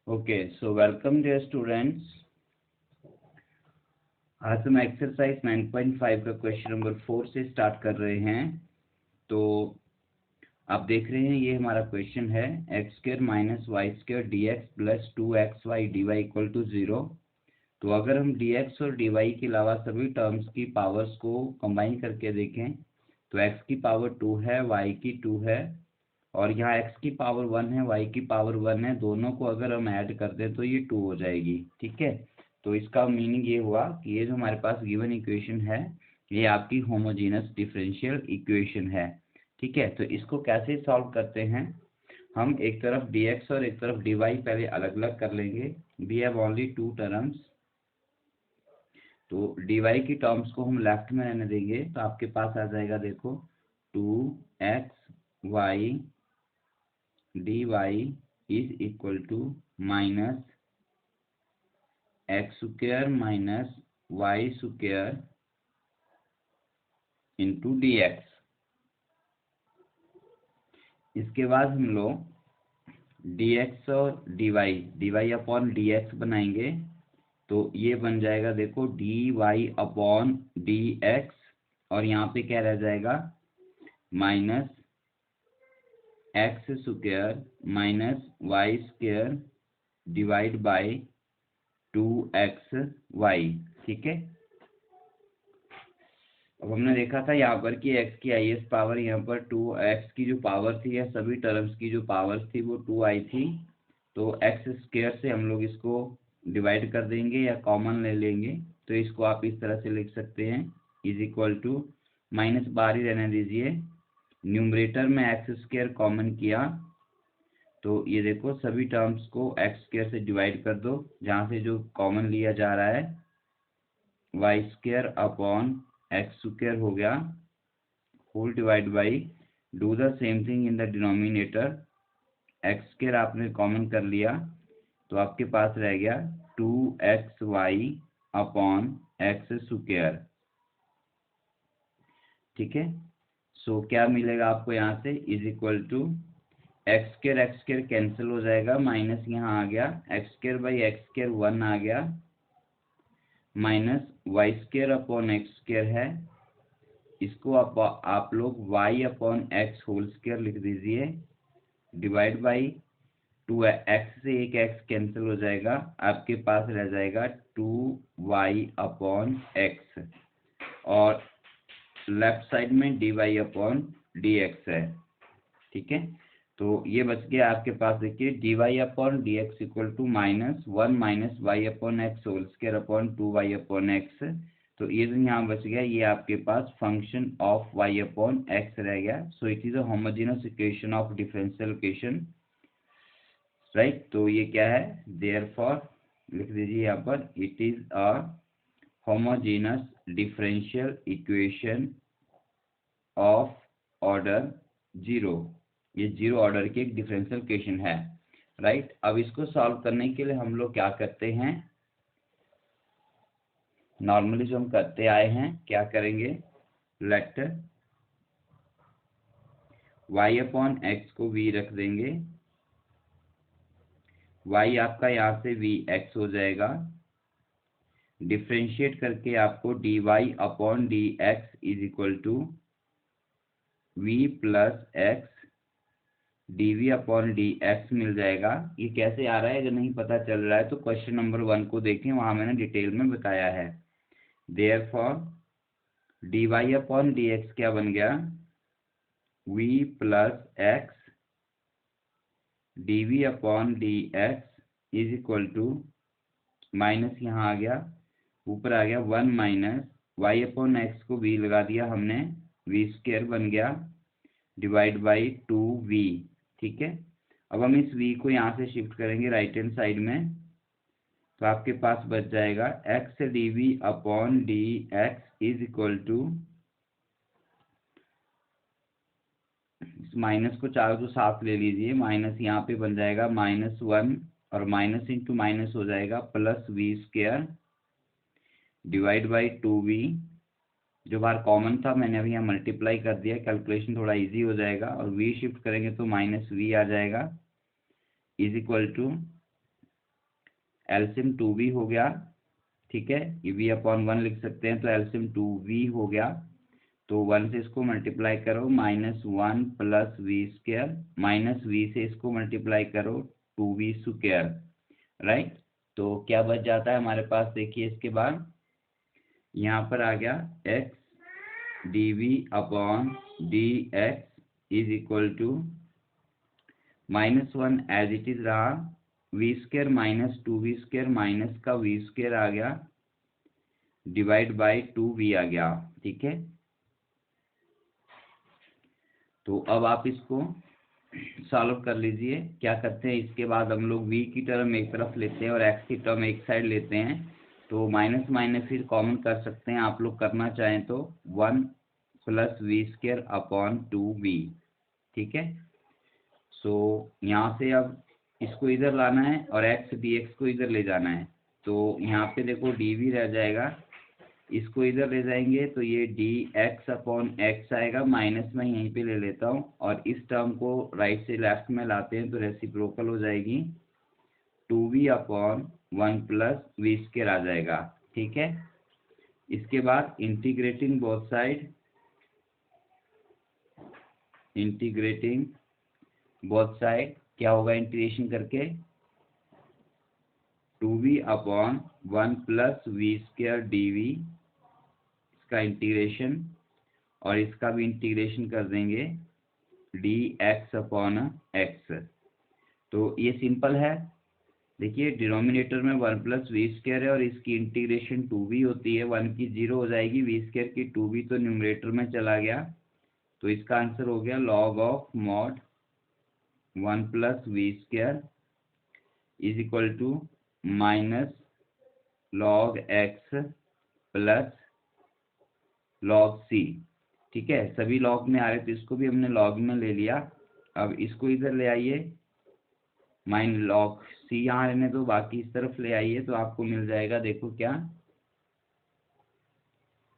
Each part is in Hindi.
Okay, so welcome dear students. आज हम एक्सरसाइज 9.5 का क्वेश्चन नंबर 4 से स्टार्ट कर रहे हैं। तो आप देख रहे हैं ये हमारा क्वेश्चन है x square minus y square d x plus 2xy dy equal to 0। तो अगर हम dx और dy के अलावा सभी टर्म्स की पावर्स को कंबाइन करके देखें तो x की पावर 2 है, y की 2 है और यहाँ x की पावर 1 है, y की पावर 1 है। दोनों को अगर हम ऐड कर दें तो ये 2 हो जाएगी। ठीक है, तो इसका मीनिंग ये हुआ कि ये जो हमारे पास गिवन इक्वेशन है ये आपकी होमोजेनस डिफरेंशियल इक्वेशन है। ठीक है, तो इसको कैसे सॉल्व करते हैं, हम एक तरफ dx और एक तरफ dy पहले अलग अलग कर लेंगे। We have only two terms, तो dy की टर्म्स को हम लेफ्ट में रहने देंगे तो आपके पास आ जाएगा, देखो 2xy dy is equal to minus x square minus y square into d x. इसके बाद हम लोग dx और dy अपॉन dx बनाएंगे तो ये बन जाएगा, देखो dy अपॉन dx और यहाँ पे क्या रह जाएगा minus x square minus y square divide by 2xy। ठीक है, अब हमने देखा था यहाँ पर कि x की हाईएस्ट पावर यहाँ पर 2x की जो पावर थी या सभी टर्म्स की जो पावर थी वो 2 आई थी। तो एक्स स्क्वायर से हम लोग इसको डिवाइड कर देंगे या कॉमन ले लेंगे तो इसको आप इस तरह से लिख सकते हैं इज इक्वल टू माइनस बाहर ही रहने दीजिए, न्यूमरेटर में एक्स स्क्वायर कॉमन किया तो ये देखो सभी टर्म्स को एक्स स्क्वायर से डिवाइड कर दो, जहाँ से जो कॉमन लिया जा रहा है y square upon x square हो गया whole divide by do the same thing in the denominator, x square आपने कॉमन कर लिया तो आपके पास रह गया 2xy अपॉन एक्स स्क्वायर। ठीक है, सो क्या मिलेगा आपको यहाँ से is equal to x square cancel हो जाएगा, माइनस यहाँ आ गया x square by x square 1 आ गया minus y square upon x square है, इसको आप लोग y upon x whole square लिख दीजिए डिवाइड बाई 2x से एक x कैंसिल हो जाएगा, आपके पास रह जाएगा 2y अपॉन एक्स और लेफ्ट साइड में dy अपॉन dx है। ठीक है, तो ये बच गया आपके पास, देखिए dy upon D x equal to minus 1 minus Y upon x whole square upon 2y upon X. तो ये जो यहाँ बच गया ये आपके पास function of y upon X रह गया। So it is a homogeneous equation of differential equation, right. तो ये क्या है, देयरफॉर लिख दीजिए यहाँ पर it is a homogeneous differential equation of order 0। ये 0 ऑर्डर की एक डिफरेंशियल इक्वेशन है, राइट। अब इसको सॉल्व करने के लिए हम लोग क्या करते हैं, नॉर्मली जो हम करते आए हैं क्या करेंगे, लेट y अपॉन एक्स को v रख देंगे, y आपका यहाँ से v x हो जाएगा, डिफ्रेंशिएट करके आपको dy upon D x is equal to v plus x dv upon D X मिल जाएगा। ये कैसे आ रहा है, अगर नहीं पता चल रहा है तो क्वेश्चन नंबर 1 को देखें, वहां मैंने डिटेल में बताया है। देयरफॉर dy अपॉन dx क्या बन गया, v plus x dv upon D x is equal to minus यहाँ आ गया ऊपर आ गया 1 माइनस y अपॉन एक्स को v लगा दिया हमने, v स्क्वायर बन गया डिवाइड बाई 2v। ठीक है, अब हम इस v को यहाँ से शिफ्ट करेंगे राइट हैंड साइड में तो आपके पास बच जाएगा x dv upon D x is equal to, इस माइनस को चारों तो साथ ले लीजिए, माइनस यहाँ पे बन जाएगा -1 और माइनस इंटू माइनस हो जाएगा plus v square divide by 2v, जो बाहर कॉमन था मैंने अभी यहाँ मल्टीप्लाई कर दिया, कैलकुलेशन थोड़ा इजी हो जाएगा और v शिफ्ट करेंगे तो माइनस v आ जाएगा is equal to LCM 2v हो गया, ठीक है, ये v/1 लिख सकते हैं, तो एलसीएम 2v हो गया, तो 1 से इसको मल्टीप्लाई करो -1 plus we square, minus v से इसको मल्टीप्लाई करो 2v स्क्वायर, राइट। तो क्या बच जाता है हमारे पास, देखिए इसके बाद यहाँ पर आ गया x dv/dx is equal to -1 as it is रहा, V square minus 2v square minus का वी स्क्वायर आ गया, डिवाइड बाई 2v आ गया, ठीक है। तो अब आप इसको सॉल्व कर लीजिए। क्या करते हैं, इसके बाद हम लोग v की टर्म एक तरफ लेते हैं और x की टर्म एक साइड लेते हैं, तो माइनस माइनस फिर कॉमन कर सकते हैं, आप लोग करना चाहें तो 1 plus we square upon 2v, ठीक है। सो यहाँ से अब इसको इधर लाना है और x dx को इधर ले जाना है, तो यहाँ पे देखो dv रह जाएगा, इसको इधर ले जाएंगे तो ये dx अपॉन x आएगा, माइनस में यहीं पे ले लेता हूँ, और इस टर्म को राइट से लेफ्ट में लाते हैं तो रेसिप्रोकल हो जाएगी, 2v upon 1 plus we square आ जाएगा, ठीक है। इसके बाद इंटीग्रेटिंग बोथ साइड, क्या होगा इंटीग्रेशन करके, 2v upon 1 plus we square dv, इसका इंटीग्रेशन, और इसका भी इंटीग्रेशन कर देंगे dx अपॉन x। तो ये सिंपल है, देखिए डिनोमिनेटर में 1 प्लस वी स्क्वायर है और इसकी इंटीग्रेशन 2v होती है, 1 की 0 हो जाएगी, वी स्क्वायर की 2v तो न्यूमरेटर में चला गया, तो इसका आंसर हो गया log of mod 1 plus we square is equal to minus log x plus log c, ठीक है। सभी लॉग में आ रहे, तो इसको भी हमने लॉग में ले लिया, अब इसको इधर ले आइए, माइन log c यहाँ रहने दो, बाकी इस तरफ ले आइए, तो आपको मिल जाएगा, देखो क्या,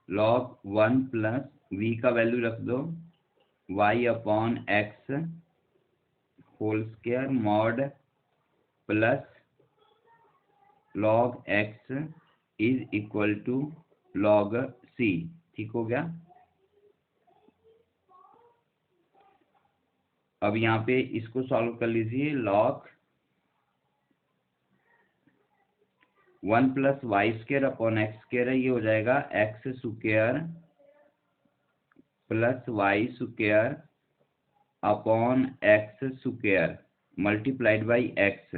log 1 प्लस v का वैल्यू रख दो y upon x whole square mod plus log x is equal to log c, ठीक हो गया। अब यहाँ पे इसको सॉल्व कर लीजिए, log 1 plus Y square upon x square है, ये हो जाएगा x square plus Y square upon x square multiplied by x.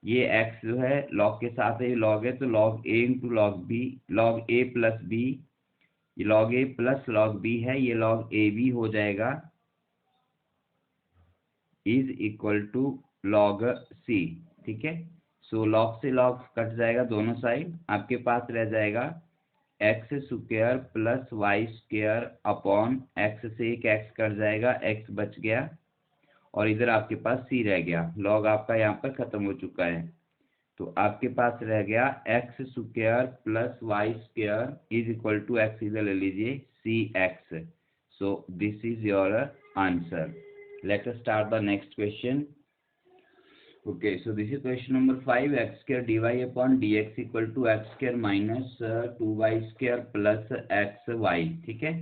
ये x जो है log के साथ है, log है, तो log a into log b, log a plus b, ये log a plus log b है, ये log a b हो जाएगा, is equal to log c, ठीक है। सो log से log कट जाएगा दोनों साइड, आपके पास रह जाएगा x square plus Y square upon x से एक एक्स कट जाएगा, एक्स बच गया, और इधर आपके पास c रह गया, log आपका यहाँ पर खत्म हो चुका है, तो आपके पास रह गया x square plus Y square is equal to X, इधर ले लीजिए C X. So this is your answer. Let us start the next question. Okay, so this is question number 5, x square dy upon dx equal to x square minus 2y square plus xy, ठीक है।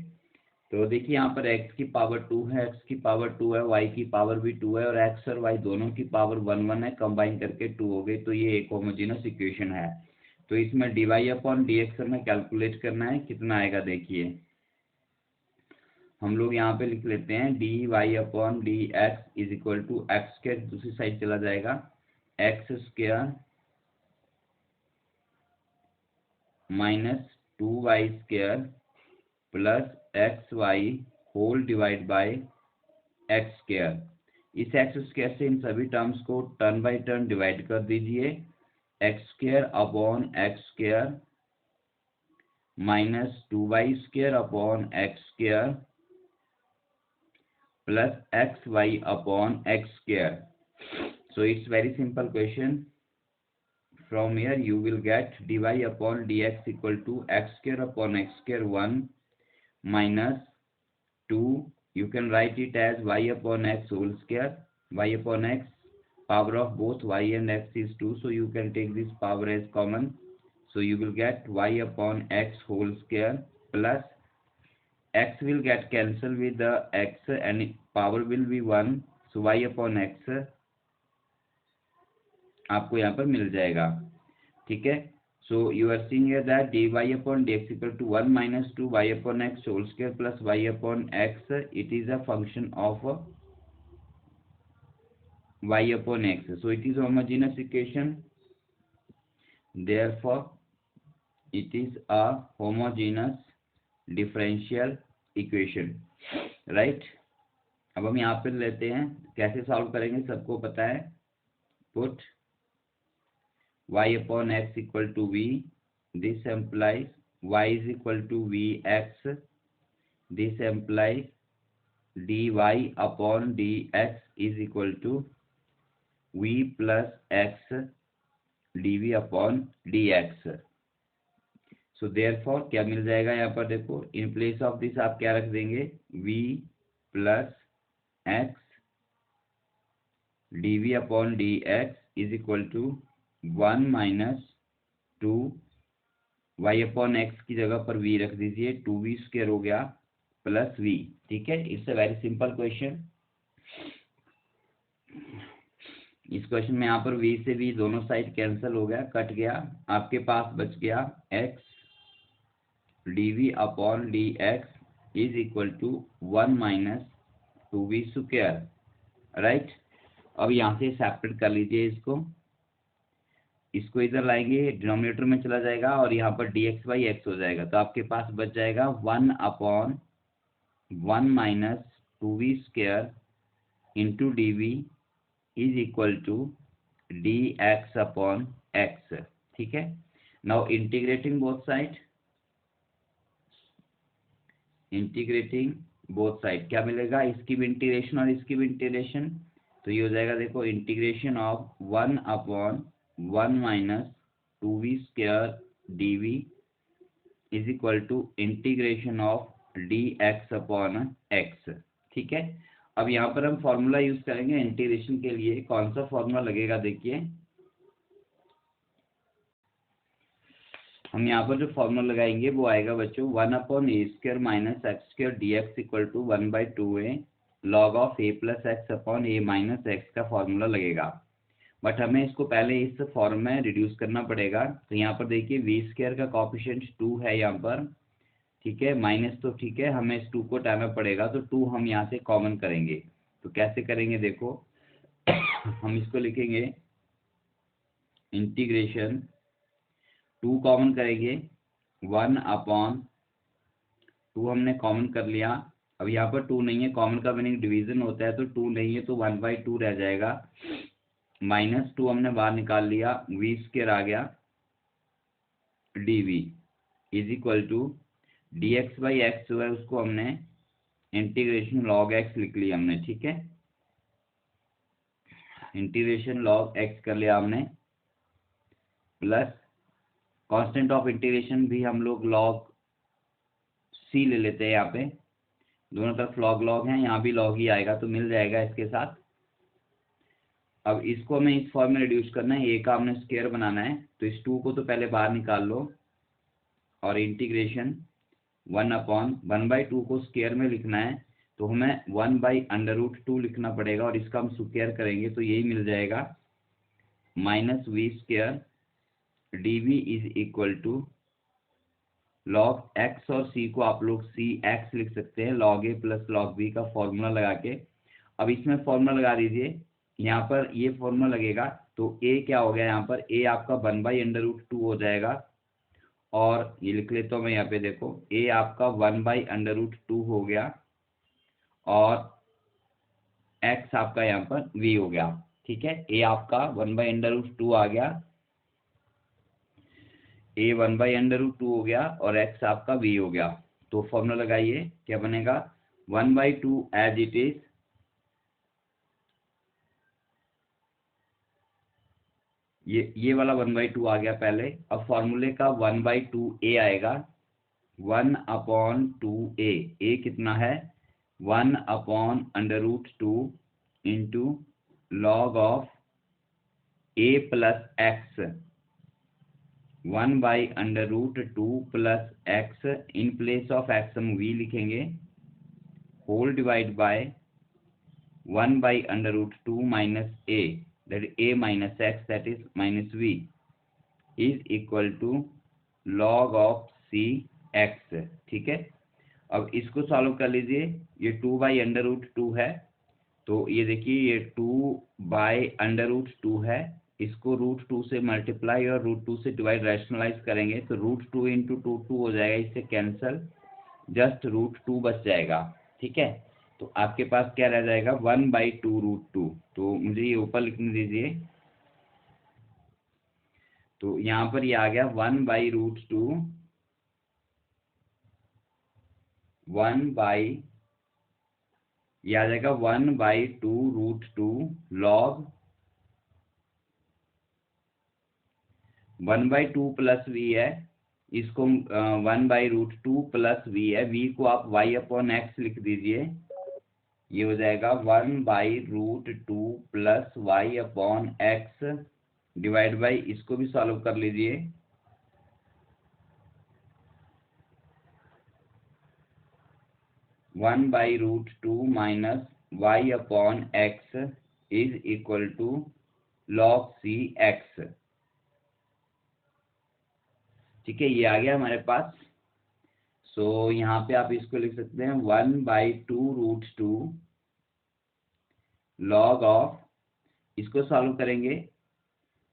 तो देखिए यहाँ पर x की पावर 2 है, x की पावर 2 है, y की पावर भी 2 है, और x और y दोनों की पावर 1 1 है, कंबाइन करके 2 हो गई, तो ये एक होमोजेनस इक्वेशन है। तो इसमें dy अपॉन dx हमें कैलकुलेट करना है, कितना आएगा देखिए, हम लोग यहाँ पे लिख लेते हैं dy upon dx is equal to x square, दूसरी साइड चला जाएगा, x square minus 2y square plus x y whole divide by x square. इस एक्स स्क्वायर से इन सभी टर्म्स को टर्न बाय टर्न डिवाइड कर दीजिए, x square upon x square minus 2y square upon x square plus xy upon x square. So it's very simple question. From here you will get dy upon dx equal to x square upon x square 1 minus 2. You can write it as y upon x whole square, y upon x power of both y and x is 2, so you can take this power as common. So you will get y upon x whole square plus x will get cancelled with the x and power will be 1, so y upon x आपको यहाँ पर मिल जाएगा, ठीक है. So you are seeing here that dy upon dx equal to 1 minus 2 y upon x whole square plus y upon x. It is a function of y upon x. So it is homogeneous equation. Therefore, it is a homogeneous differential equation. Right? अब हम यहाँ पे लेते हैं, कैसे सॉल्व करेंगे सबको पता है. Put y upon x equal to v. This implies y is equal to vx. This implies dy upon dx is equal to v plus x dv upon dx. So therefore क्या मिल जाएगा यहाँ पर देखो, इन प्लेस ऑफ दिस आप क्या रख देंगे, v plus x dv upon dx is equal to 1 minus 2 y upon x की जगह पर v रख दीजिए, 2v स्क्वायर हो गया प्लस v. ठीक है, it's a very simple question. इस क्वेश्चन में यहाँ पर v से v दोनों साइड कैंसिल हो गया, कट गया, आपके पास बच गया x dv upon dx is equal to 1 minus 2v square. Right, अब यहाँ से सेपरेट कर लीजिए इसको इधर लाएंगे, डिनोमिनेटर में चला जाएगा और यहाँ पर dx बाई x हो जाएगा, तो आपके पास बच जाएगा 1 upon 1 minus 2v square into dv is equal to dx upon x. ठीक है, नाउ इंटीग्रेटिंग बोथ साइड क्या मिलेगा, इसकी भी इंटीग्रेशन और इसकी भी इंटीग्रेशन, तो ये हो जाएगा देखो integration of 1 upon 1 minus 2v square dv is equal to integration of dx upon x. ठीक है, अब यहाँ पर हम फॉर्मूला यूज करेंगे इंटीग्रेशन के लिए. कौन सा फॉर्मूला लगेगा देखिए, हम यहाँ पर जो फॉर्मूला लगाएंगे वो आएगा बच्चों 1 upon a square minus x square d x equal to 1/2a log of a plus x upon a minus x का फॉर्मूला लगेगा. बट हमें इसको पहले इस फॉर्म में रिड्यूस करना पड़ेगा. तो यहाँ पर देखिए वी स्क्वायर का कॉफिशिएंट 2 है यहाँ पर, ठीक है, माइनस तो ठीक है, हमें इस 2 को हटाना पड़ेगा, तो 2 हम यहाँ से कॉमन करेंगे. तो कैसे करेंगे देखो, हम इसको लिखेंगे इंटीग्रेशन 2 कॉमन करेंगे 1 अपॉन 2 हमने कॉमन कर लिया. अब यहाँ पर 2 नहीं है, कॉमन का मीनिंग डिवीजन होता है, तो 2 नहीं है तो 1/2 रह जाएगा, माइनस 2 हमने बाहर निकाल लिया, वी स्क्वायर आ गया dv is equal to dx by x जो है उसको हमने इंटीग्रेशन लॉग एक्स लिख लिया हमने. ठीक है, इंटीग्रेशन लॉग एक्स कर लिया हमने, प्लस कांस्टेंट ऑफ इंटीग्रेशन भी हम लोग लॉग सी ले लेते हैं. यहाँ पे दोनों तरफ लॉग है, यहाँ भी लॉग ही आएगा, तो मिल जाएगा इसके साथ. अब इसको हमें इस फॉर्म में रिड्यूस करना है, ए का हमने स्क्वायर बनाना है, तो इस 2 को तो पहले बाहर निकाल लो और इंटीग्रेशन 1 अपॉन 1/2 को स्क्वायर में लिखना है, तो हमें 1/√2 लिखना पड़ेगा और इसका हम स्क्वायर करेंगे तो यही मिल जाएगा minus v square dv is equal to log x और c को आप लोग सी एक्स लिख सकते हैं, लॉग ए प्लस लॉग बी का फॉर्मूला लगा के. अब इसमें फॉर्मूला लगा दीजिए, यहाँ पर ये फॉर्मूला लगेगा, तो a क्या हो गया, यहाँ पर a आपका 1/√2 हो जाएगा, और ये लिख लेता हूँ मैं यहाँ पे देखो, a आपका 1/√2 हो गया और x आपका यहाँ पर v हो गया. ठीक है, a आपका 1/√2 आ गया, a 1/√2 हो गया और x आपका v हो गया. तो फॉर्मूला लगाइए, क्या बनेगा 1/2 एज इट इज, ये वाला 1/2 आ गया पहले. अब फॉर्मूले का 1/2a आएगा, 1/2a, a कितना है 1/√2 into log of a plus x 1/√2 plus x, in place of x हम v लिखेंगे, whole divide by 1/√2 minus a, that is a minus x, that is minus v, is equal to log of c x। ठीक है, अब इसको सॉल्व कर लीजिए। ये 2/√2 है, तो ये देखिए ये 2/√2 है, इसको √2 से मल्टीप्लाई और √2 से डिवाइड रैशनलाइज करेंगे तो √2 इंटू 2 हो जाएगा, इससे कैंसल, जस्ट √2 बच जाएगा। ठीक है, तो आपके पास क्या रह जाएगा 1/2√2। तो मुझे ये ऊपर लिखने दीजिए, तो यहाँ पर ये आ गया 1/√2 ये आ जाएगा 1/2√2 लॉग 1/2 प्लस v है, इसको 1/√2 प्लस v है, v को आप y/x लिख दीजिए, ये हो जाएगा 1/√2 प्लस y/x डिवाइड बाई, इसको भी सॉल्व कर लीजिए, 1/√2 minus y/x is equal to log c x। ठीक है, ये आ गया हमारे पास। सो यहाँ पे आप इसको लिख सकते हैं 1/2√2 log ऑफ, इसको सॉल्व करेंगे,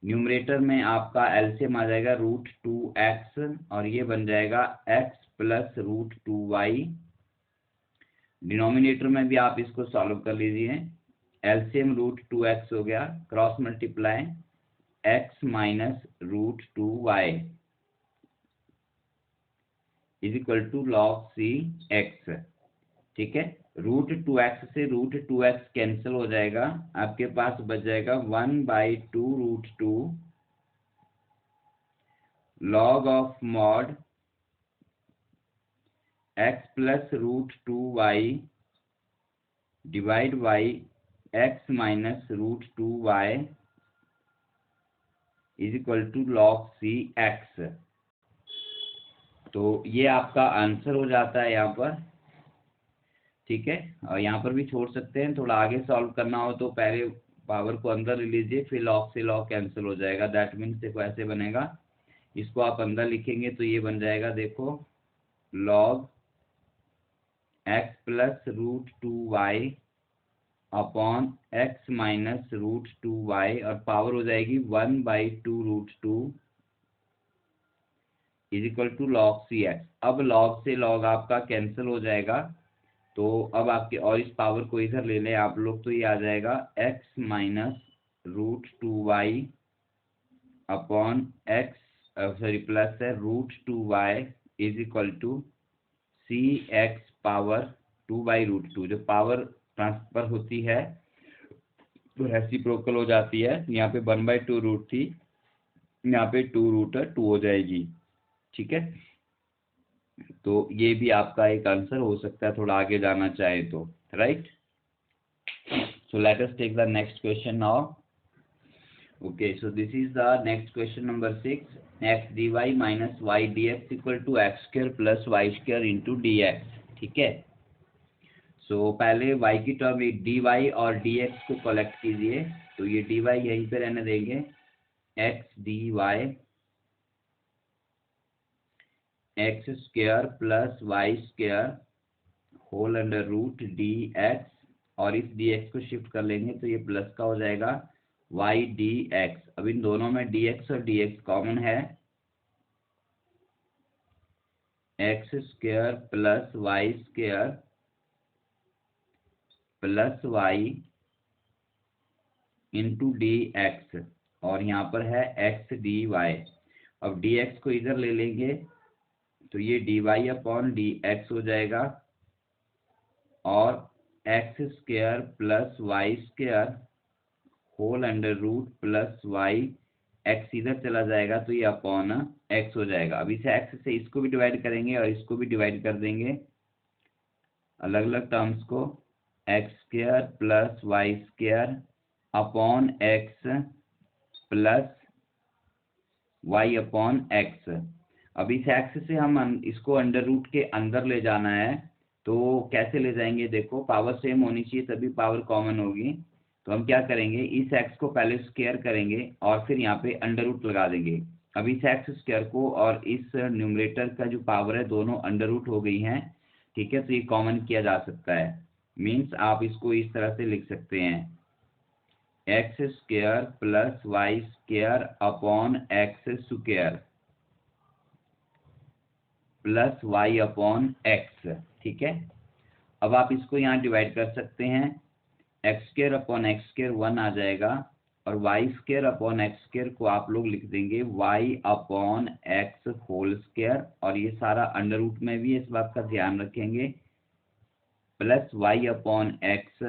न्यूमरेटर में आपका एलसीएम आ जाएगा √2x और ये बन जाएगा x प्लस √2y। डिनोमिनेटर में भी आप इसको सॉल्व कर लीजिए, एलसीएम √2x हो गया, cross multiply x minus √2y is equal to log c x। ठीक है, √2x से √2x कैंसिल हो जाएगा, आपके पास बच जाएगा 1/2√2 log of mod x plus √2y divide by x minus √2y is equal to log c x। तो ये आपका आंसर हो जाता है यहाँ पर। ठीक है, और यहाँ पर भी छोड़ सकते हैं, थोड़ा आगे सॉल्व करना हो तो पहले पावर को अंदर ले लीजिए, फिर लॉग से लॉग कैंसिल हो जाएगा, दैट मीन्स देखो ऐसे बनेगा, इसको आप अंदर लिखेंगे तो ये बन जाएगा, देखो log x plus √2y upon x minus √2y और पावर हो जाएगी 1/2√2 is equal to log c x। अब log से log आपका कैंसिल हो जाएगा, तो अब आपके, और इस पावर को इधर ले लें आप लोग, तो ये आ जाएगा x minus √2y upon x, sorry plus है √2y is equal to c x power 2/√2। जो पावर ट्रांसफर होती है तो रेसिप्रोकल हो जाती है, यहाँ पे 1/2 थी, यहाँ पे 2√2 हो जाएगी। ठीक है, तो ये भी आपका एक आंसर हो सकता है, थोड़ा आगे जाना चाहे तो, right. So let us take the next question now. Okay, so this is the next question number 6, x dy minus y dx equal to x² plus y² into dx। ठीक है, सो पहले y की टर्म dy और dx को कलेक्ट कीजिए, तो ये dy यहीं पे रहने देंगे, x dy x² plus y² whole under root dx, और इस dx को शिफ्ट कर लेंगे तो ये प्लस का हो जाएगा y dx। अब इन दोनों में dx और dx कॉमन है, x² plus y² plus y into dx, और यहाँ पर है x dy। अब dx को इधर ले लेंगे तो ये dy अपॉन dx हो जाएगा, और x² plus y² whole under root plus y, x इधर चला जाएगा तो ये अपॉन x हो जाएगा। अब इसे x से इसको भी डिवाइड करेंगे और इसको भी डिवाइड कर देंगे, अलग अलग टर्म्स को, x² plus y² upon x plus y upon x. अब इस एक्स से हम इसको अंडर रूट के अंदर ले जाना है, तो कैसे ले जाएंगे? देखो, पावर सेम होनी चाहिए तभी पावर कॉमन होगी। तो हम क्या करेंगे, इस एक्स को पहले स्क्वायर करेंगे और फिर यहाँ पे अंडर रूट लगा देंगे। अब इस एक्स स्क्वायर को और इस न्यूमरेटर का जो पावर है दोनों अंडर रूट हो गई हैं, ठीक है। तो ये कॉमन किया जा सकता है, मीन्स आप इसको इस तरह से लिख सकते हैं, x square plus Y square upon x square plus y upon x, ठीक है। अब आप इसको यहाँ डिवाइड कर सकते हैं, x square upon x square 1 आ जाएगा और y square upon x square को आप लोग लिख देंगे y upon x whole square, और ये सारा अंडर रूट में भी इस बात का ध्यान रखेंगे, प्लस वाई अपॉन एक्स,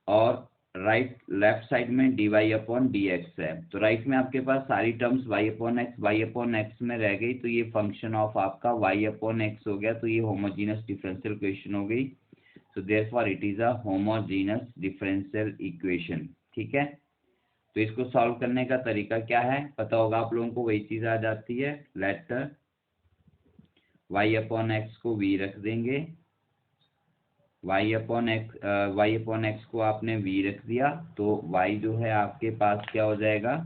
और लेफ्ट साइड में d Y upon D x है। तो राइट में आपके पास सारी टर्म्स वाई अपॉन एक्स में रह गई, तो ये फंक्शन ऑफ आपका वाई अपॉन एक्स हो गया। तो ये होमोजीनियस डिफरेंशियल इक्वेशन हो गई। So therefore it is a homogeneous differential equation, ठीक है। तो इसको सॉल्व करने का तरीका क्या है पता होगा आप लोगों को, वही चीज आ जाती है। लेट y अपॉन एक्स को v रख देंगे, y अपॉन एक्स को आपने v रख दिया, तो y जो है आपके पास क्या हो जाएगा,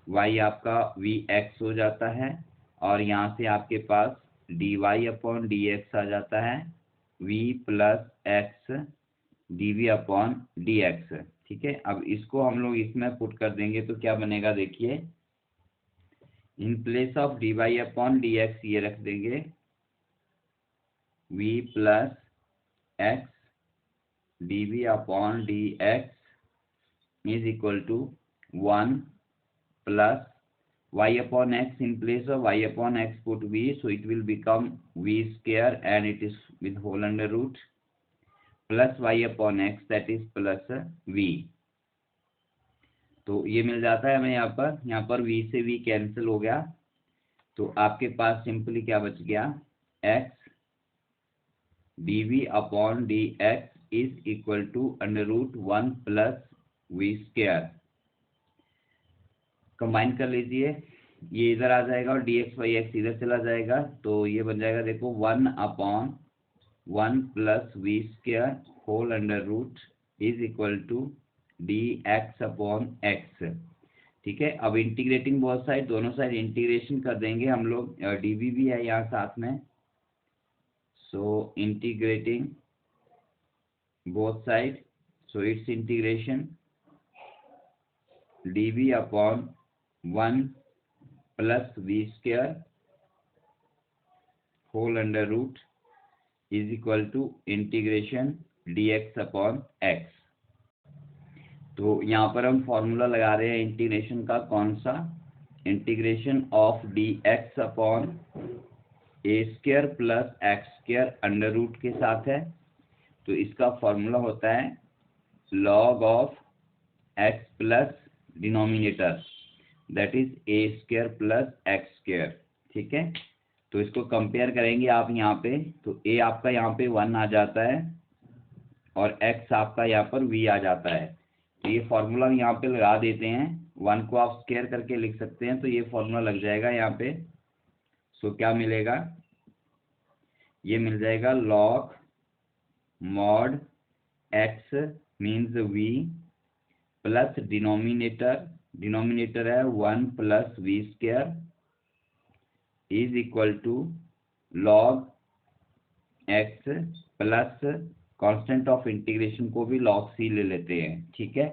y आपका vx हो जाता है, और यहाँ से आपके पास dy अपॉन dx आ जाता है, v plus x d v upon D x, ठीक है। अब इसको हम लोग इसमें पुट कर देंगे तो क्या बनेगा, देखिए, in place of d Y upon D x ये रख देंगे v plus x d v upon D x is equal to 1 plus y upon x, in place of y upon x put v, so it will become v square and it is with whole under root plus y upon x, that is plus v। तो ये मिल जाता है हमें यहाँ पर v से v कैंसिल हो गया, तो आपके पास सिंपली क्या बच गया, x dv upon D x is equal to under root 1 plus v square. Combine कर लीजिए, ये इधर आ जाएगा और dx बाई एक्स इधर चला जाएगा, तो ये बन जाएगा, देखो, 1 upon 1 plus we square whole under root is equal to d x upon x, ठीक है। अब इंटीग्रेटिंग बोथ साइड, दोनों साइड इंटीग्रेशन कर देंगे हम लोग, डीवी भी है यहाँ साथ में, so integrating both side, so it's integration dv upon 1 plus we square whole under root is equal to integration dx upon x। तो यहाँ पर हम फॉर्मूला लगा रहे हैं इंटीग्रेशन का, कौन सा, integration of dx upon a square plus x square under root के साथ है। तो इसका फॉर्मूला होता है log of x plus denominator, that is a square plus x square, ठीक है। तो इसको कंपेयर करेंगे आप यहाँ पे, तो a आपका यहाँ पे 1 आ जाता है और x आपका यहाँ पर v आ जाता है। तो ये फॉर्मूला यहाँ पे लगा देते हैं, 1 को आप स्क्वायर करके लिख सकते हैं, तो ये फॉर्मूला लग जाएगा यहाँ पे। सो क्या मिलेगा, ये मिल जाएगा log mod x means v plus denominator है 1 plus we square is equal to log x plus constant of integration को भी log c ले लेते हैं, ठीक है।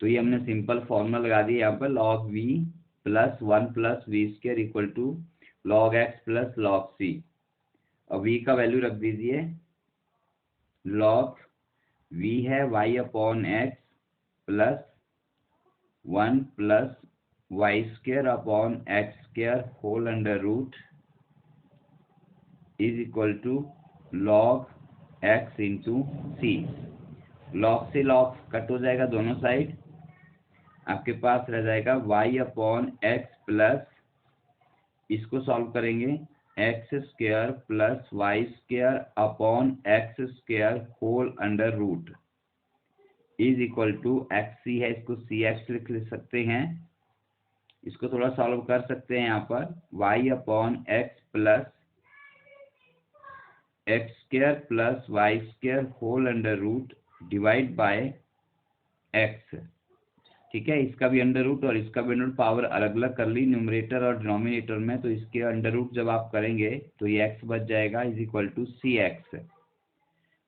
तो ये हमने सिंपल फॉर्मूला लगा दिया यहाँ पर, log v plus 1 plus we square equal to log x plus log c। अब v का वैल्यू रख दीजिए, log v है y upon x plus 1 plus Y square upon x square whole under root is equal to log x into c. log से log कट हो जाएगा दोनों साइड, आपके पास रह जाएगा y अपॉन एक्स प्लस, इसको सॉल्व करेंगे, x square plus Y square upon x square whole under root is equal to X C है, इसको सी एक्स लिख सकते हैं। इसको थोड़ा सॉल्व कर सकते हैं यहाँ पर, y upon x plus x square plus Y square whole under root divide by x. ठीक है, इसका भी अंडर रूट और इसका भी अंडर रूट, पावर अलग अलग कर ली न्यूमरेटर और डिनोमिनेटर में, तो इसके अंडर रूट जब आप करेंगे तो ये एक्स बच जाएगा is equal to c x.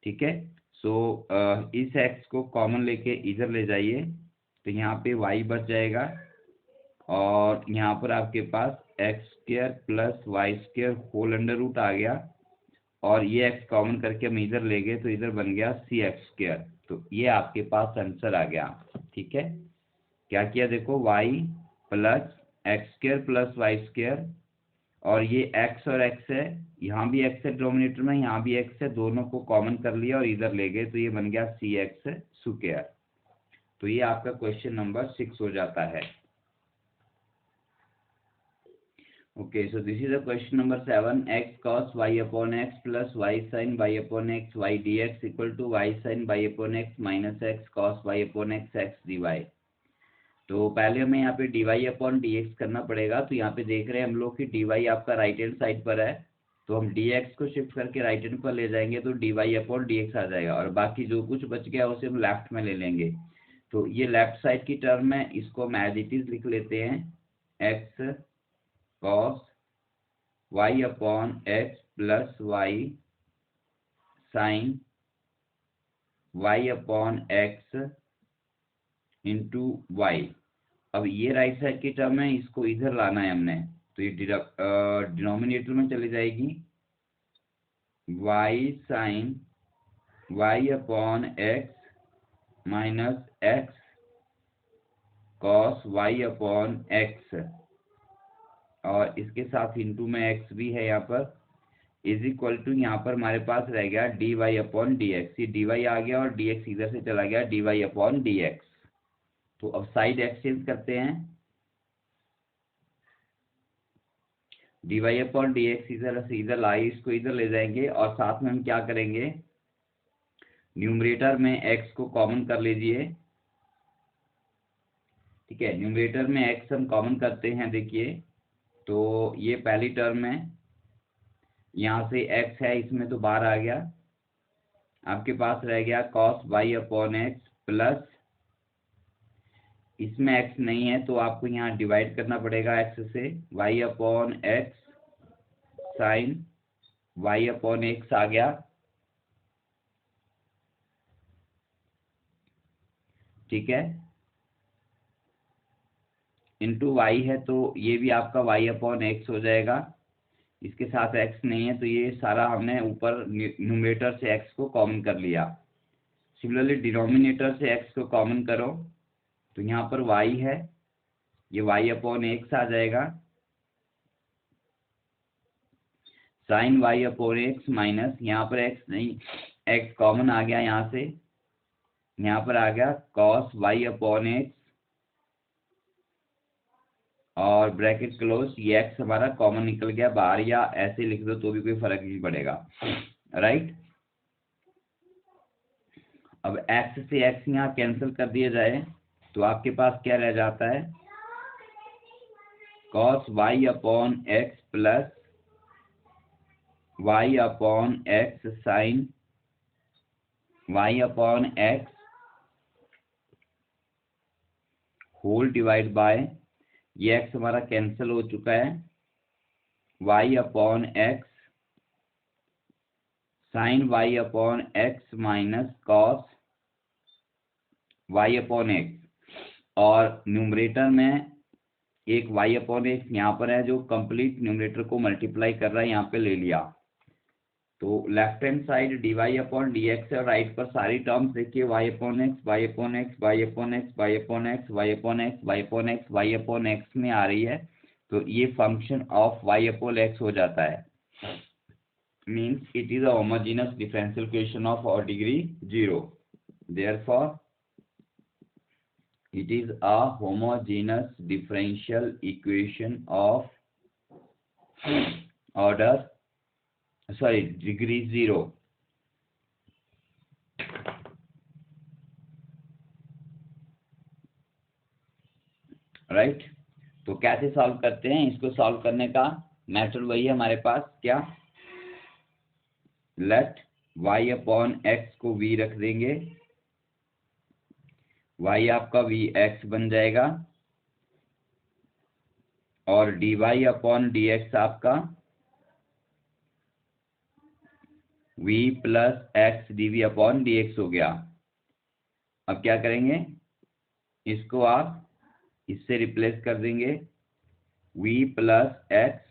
ठीक है, सो इस एक्स को कॉमन लेके इधर ले जाइए, तो यहाँ पे वाई बच जाएगा और यहाँ पर आपके पास X square plus Y square whole under root आ गया, और ये एक्स कॉमन करके हम इधर ले गए तो इधर बन गया सी एक्स स्क्र। तो ये आपके पास आंसर आ गया। ठीक है, क्या किया देखो, y plus x square plus Y square, और ये x और x है, यहाँ भी x है डिनोमिनेटर में, यहाँ भी x है, दोनों को कॉमन कर लिया और इधर ले गए तो ये बन गया सी एक्स स्क्र। तो ये आपका क्वेश्चन नंबर 6 हो जाता है। Okay, so this is the question number 7. X cos y upon x plus y sin y upon x y dx equal to y sin y upon x minus x cos y upon x x dy। तो पहले हमें यहाँ पे dy अपॉन dx करना पड़ेगा। तो यहाँ पे देख रहे हैं हम लोग कि dy आपका राइट हैंड साइड पर है, तो हम dx को शिफ्ट करके राइट हैंड पर ले जाएंगे तो dy अपॉन dx आ जाएगा, और बाकी जो कुछ बच गया उसे हम लेफ्ट में ले लेंगे। तो ये लेफ्ट साइड की टर्म है, इसको हम एज इट इज लिख लेते हैं, x cos y upon x plus y sine y upon x into y. अब ये राइट साइड की टर्म है, इसको इधर लाना है हमने, तो ये डिनोमिनेटर में चली जाएगी, y sine y upon x minus x cos y upon x, और इसके साथ इंटू में x भी है यहाँ पर, इज इक्वल टू यहाँ पर हमारे पास रह गया d Y upon D x. ये डी वाई आ गया और डी एक्स इधर से चला गया, d Y upon D x. तो अब साइड एक्सचेंज करते हैं, d Y upon D x इधर से इधर लाई, इसको इधर ले जाएंगे और साथ में हम क्या करेंगे, न्यूमरेटर में x को कॉमन कर लीजिए। ठीक है, न्यूमरेटर में x हम कॉमन करते हैं, देखिए तो ये पहली टर्म है, यहाँ से x है इसमें तो बाहर आ गया, आपके पास रह गया cos y upon x plus, इसमें x नहीं है तो आपको यहाँ डिवाइड करना पड़ेगा x से, y upon x sine y upon x आ गया। ठीक है, इंटू y है तो ये भी आपका y अपॉन एक्स हो जाएगा, इसके साथ x नहीं है तो ये सारा हमने ऊपर न्यूमरेटर से x को कॉमन कर लिया। सिमिलरली डिनोमिनेटर से x को कॉमन करो, तो यहाँ पर y है, ये y अपॉन एक्स आ जाएगा, sine y upon x minus, यहाँ पर x नहीं, x कॉमन आ गया यहाँ से, यहाँ पर आ गया cos y अपॉन एक्स, और ब्रैकेट क्लोज, ये x हमारा कॉमन निकल गया बाहर, या ऐसे लिख दो तो भी कोई फर्क नहीं पड़ेगा। राइट, अब x से x यहाँ कैंसिल कर दिया जाए तो आपके पास क्या रह जाता है, cos y upon x plus y upon x sine y upon x whole divide by, ये x हमारा कैंसिल हो चुका है, y upon x sine y upon x minus cos y upon x, और न्यूमरेटर में एक y अपॉन एक्स यहाँ पर है जो कंप्लीट न्यूमरेटर को मल्टीप्लाई कर रहा है, यहाँ पे ले लिया। तो left hand side D Y upon D x है, और राइट पर सारी टर्म्स देखिए, Y upon X Y upon X Y upon X Y upon X Y upon X Y upon X Y upon X में आ रही है, तो ये function of Y upon X हो जाता है, means it is a homogeneous differential equation of और degree 0, therefore it is a homogeneous differential equation of degree 0। Right. तो कैसे सॉल्व करते हैं इसको? सॉल्व करने का मेथड वही है हमारे पास, क्या? लेट y अपॉन एक्स को v रख देंगे, y आपका v x बन जाएगा, और dy अपॉन dx आपका v plus x dv upon dx हो गया। अब क्या करेंगे, इसको आप इससे रिप्लेस कर देंगे, v plus x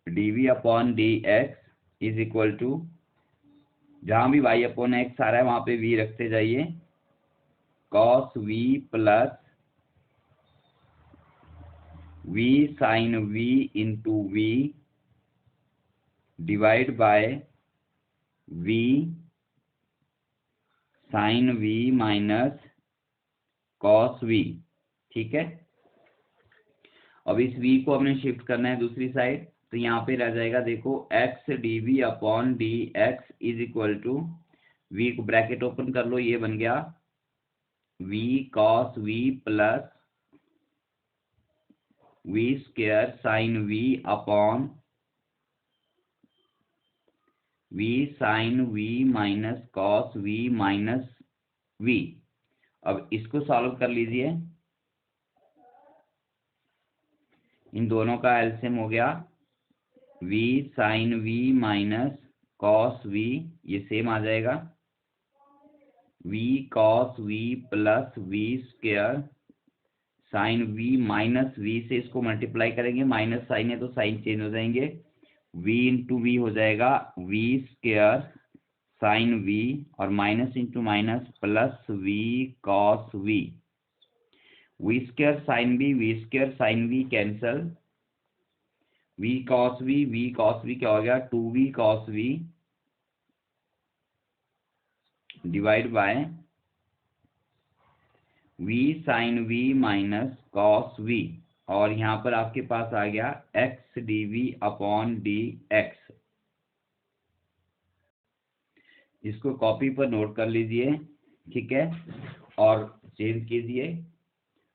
dv upon dx is equal to, जहां भी y अपॉन एक्स आ रहा है वहां पे v रखते जाइए, cos v plus v sine v into v divide by v sine v minus cos v। ठीक है। अब इस v को हमने शिफ्ट करना है दूसरी साइड, तो यहाँ पे रह जाएगा देखो x dv upon D x is equal to, v को ब्रैकेट ओपन कर लो, ये बन गया v cos v plus v square sine v upon v sine v minus cos v minus v। अब इसको सॉल्व कर लीजिए, इन दोनों का एलसीएम हो गया v sine v minus cos v, ये सेम आ जाएगा v cos v plus v square sine v minus v से इसको मल्टीप्लाई करेंगे, माइनस साइन है तो साइन चेंज हो जाएंगे, v इंटू वी हो जाएगा v स्क्वायर साइन v और minus into minus plus v cos v, v square sine v square sine v cancel, v cos v क्या हो गया 2v cos v divide by v sine v minus cos v, और यहाँ पर आपके पास आ गया x dv अपॉन dx। इसको कॉपी पर नोट कर लीजिए, ठीक है, और चेंज कीजिए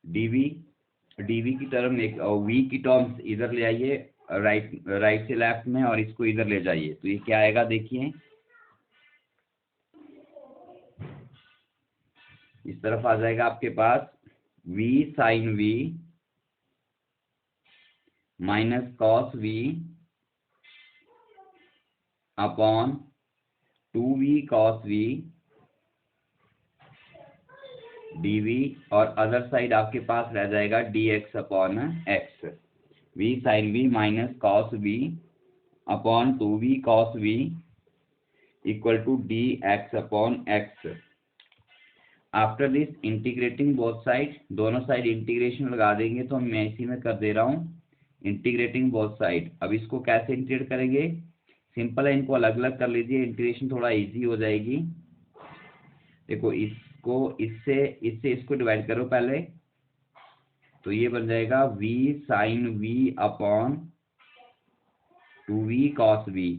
dv की टर्म एक v की टर्म्स इधर ले आइए, राइट से लेफ्ट में, और इसको इधर ले जाइए, तो ये क्या आएगा देखिए, इस तरफ आ जाएगा आपके पास v sine v minus cos v upon 2v cos v dv, और अदर साइड आपके पास रह जाएगा dx upon x, v sine v minus cos v upon 2v cos v equal to dx upon x। After this integrating both side, दोनों साइड इंटीग्रेशन लगा देंगे, तो मैं इसी में कर दे रहा हूँ इंटीग्रेटिंग बोथ साइड। अब इसको कैसे इंटीग्रेट करेंगे, सिंपल है, इनको अलग अलग कर लीजिए, इंटीग्रेशन थोड़ा इजी हो जाएगी। देखो इसको इससे इसको डिवाइड करो पहले, तो ये बन जाएगा v sine v upon 2v cos v,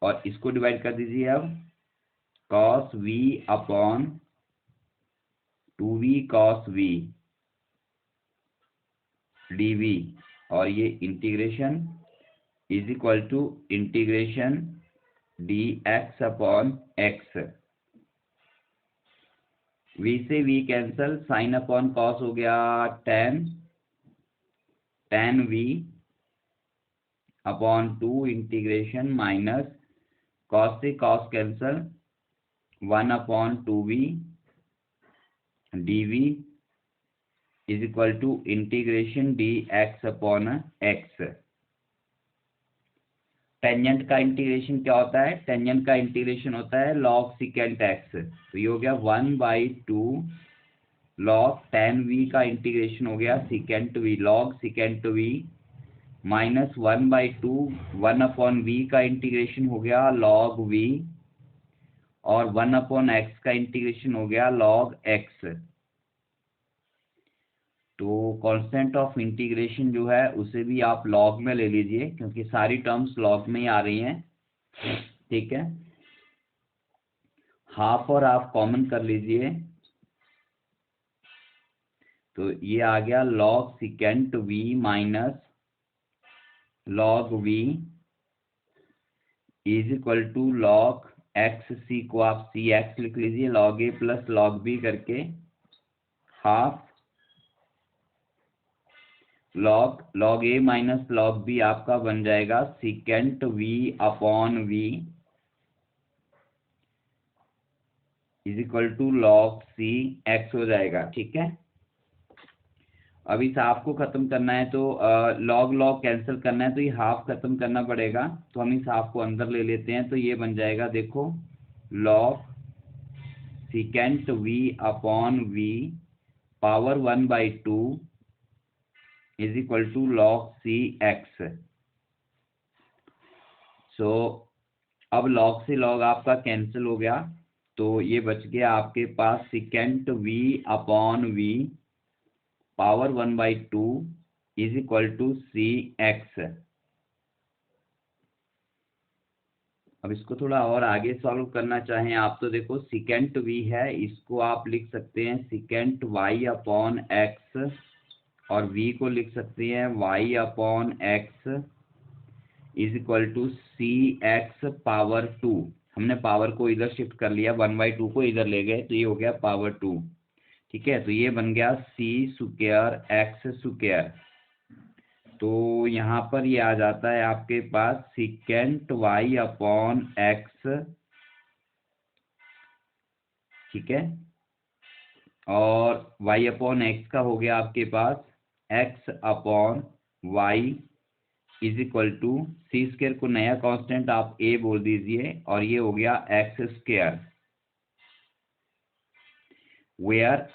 और इसको डिवाइड कर दीजिए अब cos v upon 2v cos v dv, और ये integration is equal to integration dx upon x, v से v cancel, sine upon cos हो गया tan v upon 2 integration minus cos से cos cancel 1 upon 2v dv is equal to integration dx upon x। Tangent का इंटीग्रेशन क्या होता है, टेंजेंट का इंटीग्रेशन होता है log सिकेंट x, तो ये हो गया 1/2 log tan v का इंटीग्रेशन हो गया secant v, log secant v minus 1/2 1 upon v का इंटीग्रेशन हो गया log v, और 1 अपॉन x का इंटीग्रेशन हो गया log x। तो कांस्टेंट ऑफ इंटीग्रेशन जो है उसे भी आप लॉग में ले लीजिए, क्योंकि सारी टर्म्स लॉग में ही आ रही हैं, ठीक है। हाफ और हाफ कॉमन कर लीजिए, तो ये आ गया log secant v minus log v is equal to log X C को आप सी एक्स लिख लीजिए, log a plus log b करके half log a minus log b आपका बन जाएगा secant v upon v is equal to log c x हो जाएगा। ठीक है, अब इस हाफ को खत्म करना है तो log कैंसिल करना है तो ये हाफ खत्म करना पड़ेगा, तो हम इस हाफ को अंदर ले लेते हैं। तो ये बन जाएगा, देखो log secant v upon v power 1/2 is equal to log c x। So अब log से log आपका कैंसिल हो गया, तो ये बच गया आपके पास secant v upon v power 1/2 is equal to c x. अब इसको थोड़ा और आगे सॉल्व करना चाहें आप तो देखो secant v है, इसको आप लिख सकते हैं secant y अपॉन x और v को लिख सकते हैं y upon x is equal to c x power 2। हमने पावर को इधर शिफ्ट कर लिया, 1/2 को इधर ले गए तो ये हो गया पावर 2। ठीक है, तो ये बन गया सी स्क्वायर एक्स स्क्वायर। तो यहाँ पर ये आ जाता है आपके पास secant y अपॉन x। ठीक है, और y अपॉन x का हो गया आपके पास x upon y is equal to c square को नया कांस्टेंट आप a बोल दीजिए और ये हो गया x square, where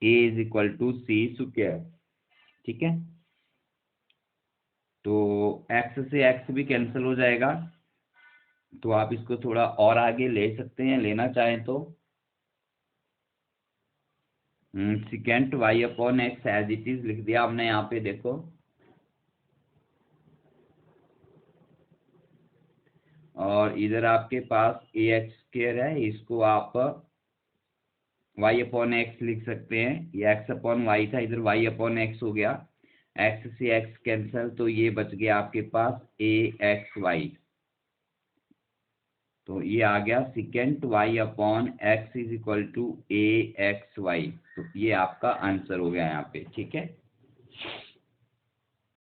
a is equal to c square. ठीक है, तो x से x भी कैंसिल हो जाएगा, तो आप इसको थोड़ा और आगे ले सकते हैं, लेना चाहें तो secant y upon x as it is लिख दिया हमने यहाँ पे, देखो और इधर आपके पास ए एक्स स्क्वायर है, इसको आप y अपॉन एक्स लिख सकते हैं। ये x अपॉन वाई था, इधर y अपॉन एक्स हो गया, x से x कैंसिल, तो ये बच गया आपके पास ए एक्स वाई। तो ये आ गया secant y upon x is equal to a x y. तो ये आपका आंसर हो गया यहाँ पे। ठीक है।